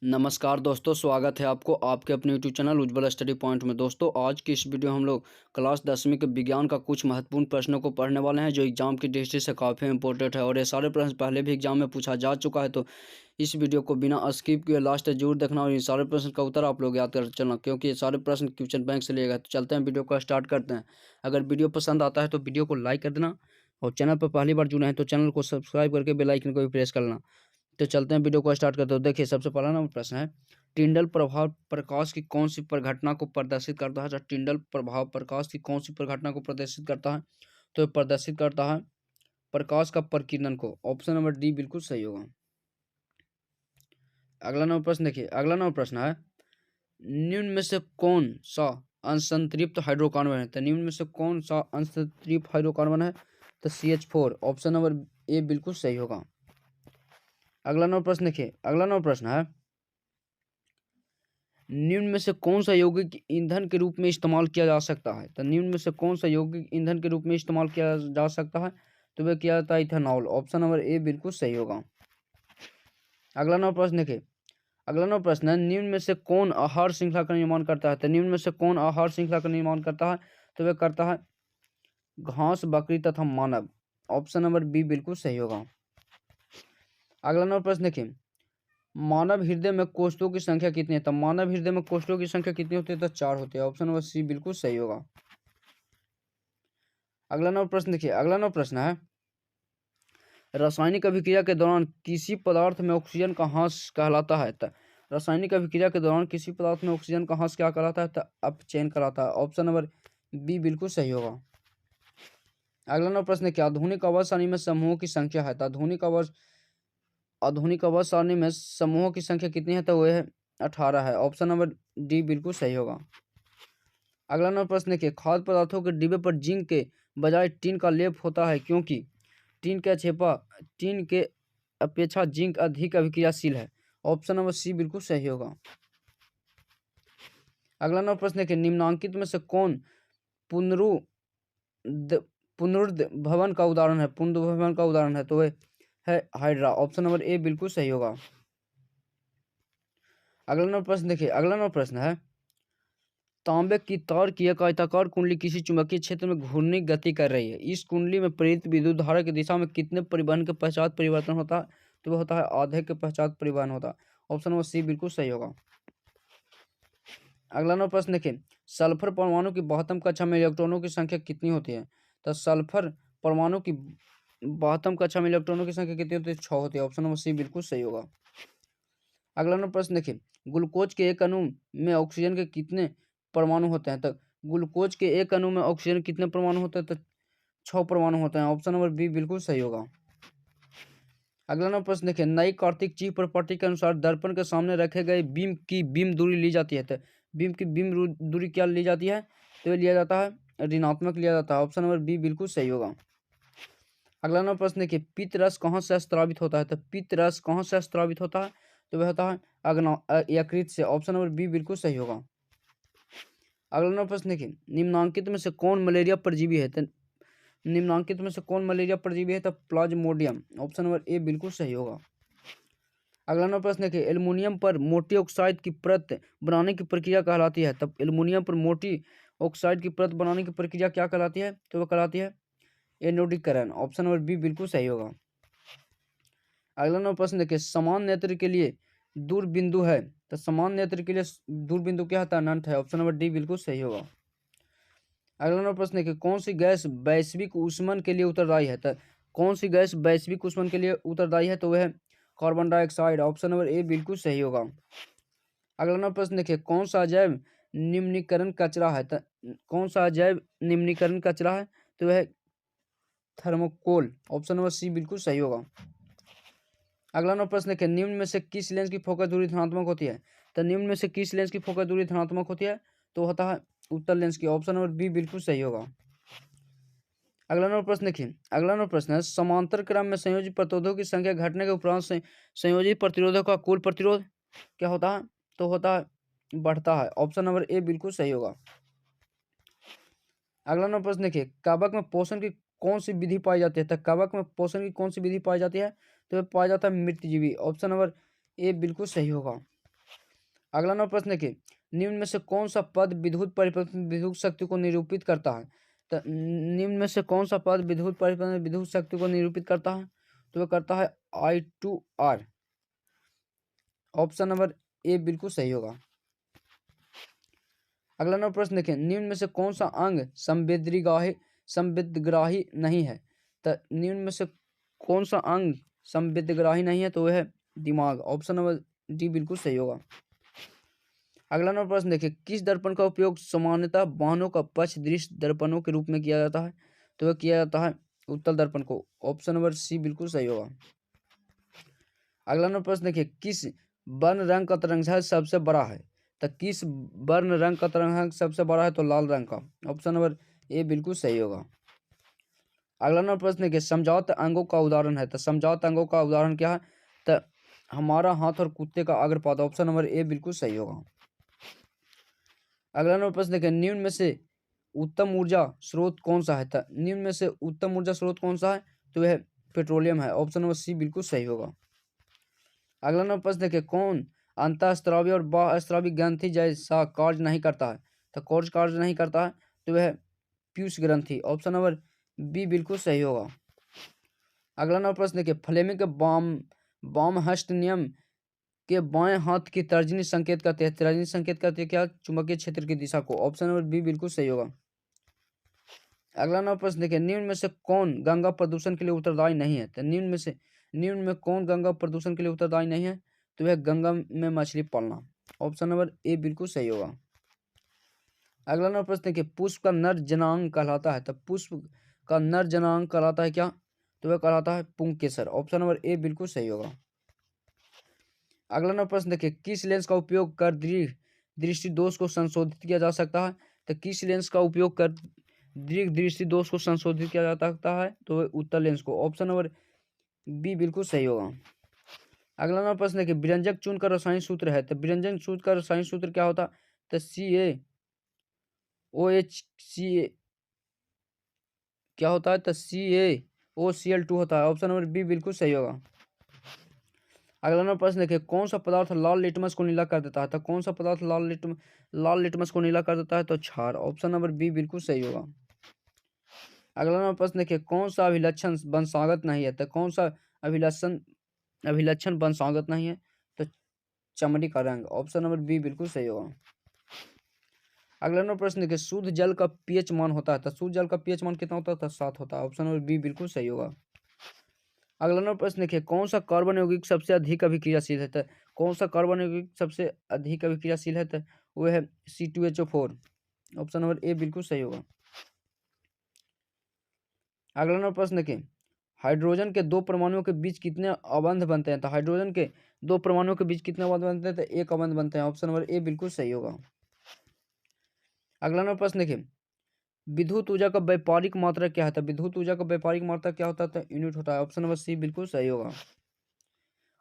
नमस्कार दोस्तों, स्वागत है आपको आपके अपने यूट्यूब चैनल उज्ज्वल स्टडी पॉइंट में। दोस्तों, आज की इस वीडियो हम लोग क्लास 10वीं के विज्ञान का कुछ महत्वपूर्ण प्रश्नों को पढ़ने वाले हैं, जो एग्जाम की दृष्टि से काफ़ी इंपॉर्टेंट है और ये सारे प्रश्न पहले भी एग्जाम में पूछा जा चुका है। तो इस वीडियो को बिना स्किप किए लास्ट तक जरूर देखना और इन सारे प्रश्न का उत्तर आप लोग याद कर चलना, क्योंकि ये सारे प्रश्न क्वेश्चन बैंक से लिए गए। तो चलते हैं, वीडियो को स्टार्ट करते हैं। अगर वीडियो पसंद आता है तो वीडियो को लाइक कर देना और चैनल पर पहली बार जुड़े हैं तो चैनल को सब्सक्राइब करके बेल आइकन को भी प्रेस कर लेना। तो चलते हैं, वीडियो को स्टार्ट करते हो। देखिए, सबसे पहला नंबर प्रश्न है, टिंडल प्रभाव प्रकाश की कौन सी प्रघटना को प्रदर्शित करता है? टिंडल प्रभाव प्रकाश की कौन सी प्रघटना को प्रदर्शित करता है? तो ये प्रदर्शित करता है प्रकाश का प्रकीर्णन को। ऑप्शन नंबर डी बिल्कुल सही होगा। अगला नंबर प्रश्न देखिए, अगला नंबर प्रश्न है, निम्न में से कौन सा असंतृप्त हाइड्रोकार्बन है? तो निम्न में से कौन सा असंतृप्त हाइड्रोकार्बन है? तो CH4। ऑप्शन नंबर ए बिल्कुल सही होगा। अगला नंबर प्रश्न देखिए, अगला नंबर प्रश्न है, निम्न में से कौन सा यौगिक ईंधन के रूप में इस्तेमाल किया जा सकता है? तो निम्न में से कौन सा यौगिक ईंधन के रूप में इस्तेमाल किया जा सकता है? तो वह किया जाता है इथेनॉल। ऑप्शन नंबर ए बिल्कुल सही होगा। अगला नंबर प्रश्न देखिए, अगला नंबर प्रश्न है, निम्न में से कौन आहार श्रृंखला का निर्माण करता है? तो निम्न में से कौन आहार श्रृंखला का निर्माण करता है? तो वह करता है घास, बकरी तथा मानव। ऑप्शन नंबर बी बिल्कुल सही होगा। अगला नंबर प्रश्न देखिए, मानव हृदय में कोष्ठों की संख्या कितनी है? तो मानव हृदय में कोष्ठों की संख्या कितनी होती है? तो 4 होती है। ऑप्शन नंबर सी बिल्कुल सही होगा। अगला नंबर प्रश्न देखिए, अगला नंबर प्रश्न है, रासायनिक अभिक्रिया के दौरान किसी पदार्थ में ऑक्सीजन का ह्रास कहलाता है? तो रासायनिक अभिक्रिया के दौरान किसी पदार्थ में ऑक्सीजन का ह्रास क्या कहलाता है? तो अपचयन कहलाता है। ऑप्शन नंबर बी बिल्कुल सही होगा। अगला नंबर प्रश्न है, क्या आधुनिक आवर्त सारणी में समूहों की संख्या है? तो आधुनिक आवर्त सारणी में समूहों की संख्या कितनी है? तो वह है 18 है। ऑप्शन नंबर डी बिल्कुल सही होगा। अगला नंबर प्रश्न देखिए, खाद्य पदार्थों के डिब्बे पर जिंक के बजाय टीन का लेप होता है क्योंकि टीन के अपेक्षा जिंक अधिक अभिक्रियाशील है। ऑप्शन नंबर सी बिल्कुल सही होगा। अगला नंबर प्रश्न देखिए, निम्नांकित में से कौन पुनरुद्भवन का उदाहरण है? पुनरुद्भवन का उदाहरण है तो वह है हाइड्रा। ऑप्शन नंबर ए बिल्कुल सही होगा। अगला नंबर प्रश्न देखिए, अगला नंबर प्रश्न है, तांबे की तार की एक आयताकार कुंडली किसी चुंबकीय क्षेत्र में घूर्णी गति कर रही है। इस कुंडली में प्रेरित विद्युत धारा की दिशा में कितने परिवहन के पश्चात परिवर्तन होता है? तो वह होता है आधे के पश्चात परिवहन होता है। ऑप्शन नंबर सी बिल्कुल सही होगा। अगला नंबर प्रश्न देखिए, सल्फर परमाणु की 72 कक्षा में इलेक्ट्रॉनों की संख्या कितनी होती है? तो सल्फर परमाणु की 72 कक्षा में इलेक्ट्रॉनों की संख्या कितनी होती है? 6 होती है। ऑप्शन नंबर सी बिल्कुल सही होगा। अगला नंबर प्रश्न देखिए, ग्लूकोज के एक अणु में ऑक्सीजन के कितने परमाणु होते हैं? तो ग्लूकोज के एक अणु में ऑक्सीजन कितने परमाणु होते हैं? तो 6 परमाणु होते हैं। ऑप्शन नंबर बी बिल्कुल सही होगा। अगला नंबर प्रश्न देखिए, नई कार्तिक चीफ प्रॉपर्टी के अनुसार दर्पण के सामने रखे गए बीम की बीम दूरी ली जाती है। तो बीम की बीम दूरी क्या ली जाती है? तो ये लिया जाता है ऋणात्मक लिया जाता है। ऑप्शन नंबर बी बिल्कुल सही होगा। अगला नंबर प्रश्न देखिए, पित्त रस कहाँ से स्रावित होता है? तो पित्त रस कहाँ से स्रावित होता है? तो वह होता है यकृत से। ऑप्शन नंबर बी बिल्कुल सही होगा। अगला नंबर प्रश्न देखिए, निम्नांकित में से कौन मलेरिया परजीवी है? तो निम्नांकित में से कौन मलेरिया परजीवी है? तो प्लाज्मोडियम। ऑप्शन नंबर ए बिल्कुल सही होगा। अगला नंबर प्रश्न देखिए, एल्युमिनियम पर मोटी ऑक्साइड की परत बनाने की प्रक्रिया कहलाती है? तब एल्युमिनियम पर मोटी ऑक्साइड की परत बनाने की प्रक्रिया क्या कहलाती है? तो वह कहलाती है एनोडीकरण। ऑप्शन नंबर बी बिल्कुल सही होगा। अगला नंबर प्रश्न देखिए, समान नेत्र के लिए दूर बिंदु है? तो समान नेत्र के लिए दूर बिंदु क्या होता है? अनंत है। ऑप्शन नंबर डी बिल्कुल सही होगा। अगला नंबर प्रश्न देखिए, कौन सी गैस वैश्विक ऊष्मन के लिए उत्तरदायी है? तो कौन सी गैस वैश्विक ऊष्मन के लिए उत्तरदायी है? तो वह है carbon dioxide. Option number A बिल्कुल सही होगा। अगला नंबर प्रश्न देखिए, कौन सा अजैव निम्नीकरण कचरा है? तो कौन सा अजैव निम्नीकरण कचरा है? तो वह थर्मोकोल। ऑप्शन नंबर सी बिल्कुल सही होगा। अगला नंबर प्रश्न देखिए, निम्न में से किस लेंस की फोकस दूरी धनात्मक होती है? तो निम्न में से किस लेंस की फोकस दूरी धनात्मक होती है? तो होता है उत्तल लेंस की। ऑप्शन नंबर बी बिल्कुल सही होगा। अगला नंबर प्रश्न देखिए, अगला नंबर प्रश्न है, समांतर क्रम में संयोजी प्रतिरोधों की संख्या घटने के उपरांत संयोजी प्रतिरोधों का कुल प्रतिरोध क्या होता है? तो होता है बढ़ता है। ऑप्शन नंबर ए बिल्कुल सही होगा। अगला नंबर प्रश्न देखिए, कवक में पोषण की कौन सी विधि पाई जाती है? तो कवक में पोषण की कौन सी विधि पाई जाती है? तो वह पाया जाता है मृतजीवी। ऑप्शन नंबर ए बिल्कुल सही होगा। अगला नंबर प्रश्न देखिए, निम्न में से कौन सा पद विद्युत परिपथ में विद्युत शक्ति को निरूपित करता है? तो निम्न में से कौन सा पद विद्युत परिपथ में विद्युत शक्ति को निरूपित करता है? तो वह करता है I/R। ऑप्शन नंबर ए बिल्कुल सही होगा। अगला नंबर प्रश्न देखें, निम्न में से कौन सा अंग संवेदग्राही नहीं है? तो निम्न में से कौन सा अंग संवेदग्राही नहीं है? तो वह है दिमाग। ऑप्शन नंबर डी बिल्कुल सही होगा। अगला नंबर प्रश्न देखिए, किस दर्पण का उपयोग सामान्यतः वाहनों का पक्ष दृश्य दर्पणों के रूप में किया जाता है? तो वह किया जाता है उत्तल दर्पण को। ऑप्शन नंबर सी बिल्कुल सही होगा। अगला नंबर प्रश्न देखिए, किस वर्ण रंग का तरंगदैर्घ्य सबसे बड़ा है? तो किस वर्ण रंग का तरंगदैर्घ्य सबसे बड़ा है? तो लाल रंग का। ऑप्शन नंबर ए बिल्कुल सही होगा। अगला नंबर प्रश्न देखिए, समझौत अंगों का उदाहरण है। तो समझौत अंगों का उदाहरण क्या है? तो हमारा हाथ और कुत्ते का अग्रपाद। ऑप्शन नंबर ए बिल्कुल सही होगा। अगला नंबर प्रश्न देखिए, निम्न में से उत्तम ऊर्जा स्रोत कौन सा है? तो निम्न में से उत्तम ऊर्जा स्रोत कौन सा है? तो वह पेट्रोलियम है। ऑप्शन नंबर सी बिल्कुल सही होगा। अगला नंबर प्रश्न देखिए, कौन अंतःस्रावी और बाह्यस्रावी ग्रंथि जैसा कार्य नहीं करता है? तो कौन कार्य नहीं करता है? तो वह पीयूष ग्रंथि। ऑप्शन नंबर बी बिल्कुल सही होगा। अगला नंबर प्रश्न देखिए, फ्लेमिंग के बामहस्त नियम के बाएं हाथ की तर्जनी संकेत करते हैं। तर्जनी संकेत करते हैं क्या? चुंबकीय क्षेत्र की दिशा को। ऑप्शन नंबर बी बिल्कुल सही होगा। अगला नंबर प्रश्न देखिए, निम्न में से कौन गंगा प्रदूषण के लिए उत्तरदायी नहीं है? तो निम्न में कौन गंगा प्रदूषण के लिए उत्तरदायी नहीं है? तो वह गंगा में मछली पालना। ऑप्शन नंबर ए बिल्कुल सही होगा। अगला नंबर प्रश्न देखिए, पुष्प का नर जनांग कहलाता है। तो पुष्प का नर जनांग कहलाता है क्या? तो वह कहलाता है पुंकेसर। ऑप्शन नंबर ए बिल्कुल सही होगा। अगला नंबर प्रश्न देखिए, किस लेंस का उपयोग कर दृष्टि दोष को संशोधित किया जा सकता है? तो किस लेंस का उपयोग कर दृष्टि दोष को संशोधित किया जा सकता है? तो उत्तल लेंस को। ऑप्शन नंबर बी बिल्कुल सही होगा। अगला नंबर प्रश्न देखिए, व्यंजक चूर्ण का रासायनिक सूत्र है। तो व्यंजक चूर्ण का रासायनिक सूत्र क्या होता है? तो CaOH क्या होता है? तो CaOCl2 होता है। ऑप्शन नंबर बी बिल्कुल सही होगा। अगला नंबर प्रश्न देखिए, कौन सा पदार्थ लाल लिटमस को नीला कर देता है? तो कौन सा पदार्थ लाल लिटमस को नीला कर देता है? तो क्षार। ऑप्शन नंबर बी बिल्कुल सही होगा। अगला नंबर प्रश्न देखिए, कौन सा अभिलक्षण वंशागत नहीं है? तो कौन सा अभिलक्षण वंशागत नहीं है? तो चमड़ी का रंग। ऑप्शन नंबर बी बिल्कुल सही होगा। अगला नंबर प्रश्न देखिए, शुद्ध जल का पीएच मान होता है। तो शुद्ध जल का पीएच मान कितना होता है? तो 7 होता है। ऑप्शन नंबर बी बिल्कुल सही होगा। अगला नंबर प्रश्न देखिए, कौन सा कार्बन यौगिक सबसे अधिक अभिक्रियाशील है? तो कौन सा कार्बन यौगिक सबसे अधिक अभिक्रियाशील है? तो वह है C2HO4। ऑप्शन नंबर ए बिल्कुल सही होगा। अगला नंबर प्रश्न देखिए, हाइड्रोजन के दो परमाणुओं के बीच कितने अबंध बनते हैं? तो हाइड्रोजन के दो परमाणुओं के बीच कितने अबंध बनते हैं? तो एक अबंध बनते हैं। ऑप्शन नंबर ए बिल्कुल सही होगा। अगला नंबर प्रश्न देखिए, विद्युत ऊर्जा का व्यापारिक मात्रा क्या है? तो विद्युत ऊर्जा का व्यापारिक मात्रा क्या होता है? तो यूनिट होता है। ऑप्शन नंबर सी बिल्कुल सही होगा।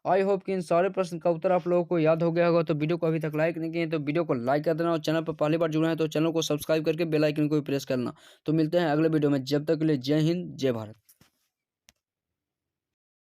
आई होप कि इन सारे प्रश्न का उत्तर आप लोगों को याद हो गया होगा। तो वीडियो को अभी तक लाइक नहीं किए तो वीडियो को लाइक कर देना, और चैनल पर पहली बार जुड़े हैं तो चैनल को सब्सक्राइब करके बेल आइकन को भी प्रेस करना। तो मिलते हैं अगले वीडियो में, जब तक के लिए जय हिंद जय भारत।